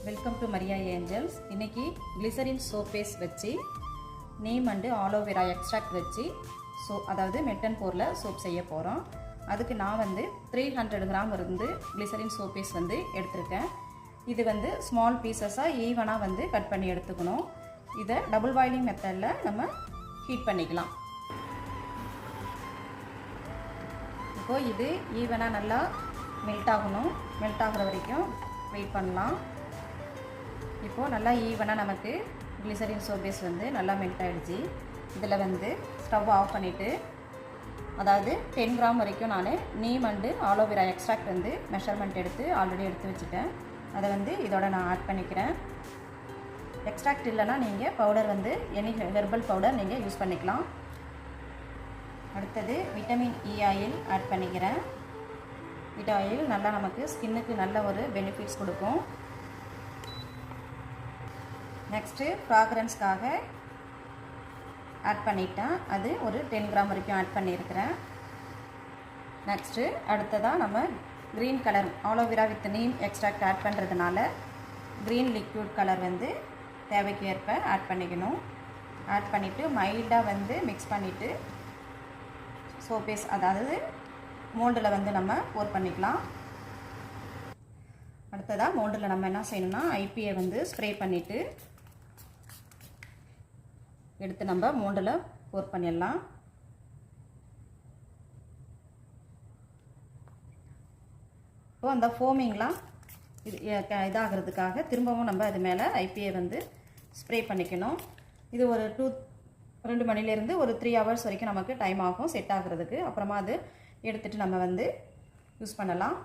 Welcome to Maria Angels. இன்னைக்கு glycerin soap paste வச்சு neem and aloe vera extract வச்சு அதாவது மெட்டன் போரில் சோப் செய்ய போகிறோம். அதுக்கு நான் 300 கிராம் இருந்து கிளிசரின் சோப் பேஸ்ட் எடுத்திருக்கேன். இது ஸ்மால் பீசஸாக ஈவனாக கட் பண்ணி எடுத்துக்கணும். இதை டபுள் பாயிலிங் மெத்தடில் நம்ம ஹீட் பண்ணிக்கலாம். இப்போது இது ஈவனாக நல்லா மெல்ட் ஆகணும். மெல்ட் ஆகிற வரைக்கும் வெயிட் பண்ணலாம். இப்போது நல்லா ஈவனாக நமக்கு கிளிசரின் சோப் பேஸ்ட் நல்லா மெல்ட் ஆகிடுச்சு. இதில் ஸ்டவ் ஆஃப் பண்ணிவிட்டு, அதாவது 10 கிராம் வரைக்கும் நான் neem and aloe vera extract measurement already எடுத்து வச்சுட்டேன். அதை இதோட நான் ஆட் பண்ணிக்கிறேன். எக்ஸ்ட்ராக்ட் இல்லைனா நீங்கள் பவுடர் எனி ஹெர்பல் பவுடர் நீங்கள் யூஸ் பண்ணிக்கலாம். அடுத்தது விட்டமின் இ ஆயில் ஆட் பண்ணிக்கிறேன். இந்த ஆயில் நல்லா நமக்கு ஸ்கின்னுக்கு நல்ல ஒரு பெனிஃபிட்ஸ் கொடுக்கும். நெக்ஸ்ட்டு ஃப்ராக்ரன்ஸ்க்காக ஆட் பண்ணிட்டேன். அது ஒரு 10 கிராம் வரைக்கும் ஆட் பண்ணியிருக்கிறேன். நெக்ஸ்ட்டு அடுத்ததாக நம்ம green colour aloe vera with neem extract add பண்ணுறதுனால க்ரீன் லிக்விட் கலர் தேவைக்கு ஏற்ப ஆட் பண்ணிக்கணும். ஆட் பண்ணிவிட்டு மைல்டாக மிக்ஸ் பண்ணிவிட்டு சோப் பேஸ்ட் அதாவது மோல்டில் நம்ம போர் பண்ணிக்கலாம். அடுத்ததாக மோல்டில் நம்ம என்ன செய்யணும்னா ஐபியை ஸ்ப்ரே பண்ணிவிட்டு எடுத்து நம்ம மோல்டில் போர் பண்ணிடலாம். இப்போ அந்த ஃபோமிங்லாம் இதாகிறதுக்காக திரும்பவும் நம்ம அது மேலே ஐபியை ஸ்ப்ரே பண்ணிக்கணும். இது ஒரு 2 மணிலேருந்து ஒரு 3 ஹவர்ஸ் வரைக்கும் நமக்கு டைம் ஆகும் செட் ஆகிறதுக்கு. அப்புறமா அது எடுத்துகிட்டு நம்ம யூஸ் பண்ணலாம்.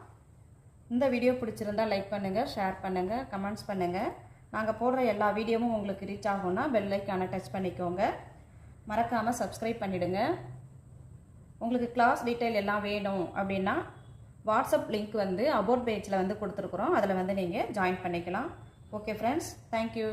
இந்த வீடியோ பிடிச்சிருந்தால் லைக் பண்ணுங்கள், ஷேர் பண்ணுங்கள், கமெண்ட்ஸ் பண்ணுங்கள். நாங்கள் போடுற எல்லா வீடியோவும் உங்களுக்கு ரீச் ஆகும்னா பெல் ஐக்கானை டச் பண்ணிக்கோங்க. மறக்காமல் சப்ஸ்கிரைப் பண்ணிவிடுங்க. உங்களுக்கு கிளாஸ் டீட்டெயில் எல்லாம் வேணும் அப்படின்னா வாட்ஸ்அப் லிங்க் அபவுட் பேஜில் கொடுத்துருக்குறோம். அதில் நீங்கள் ஜாயின் பண்ணிக்கலாம். Okay friends, thank you.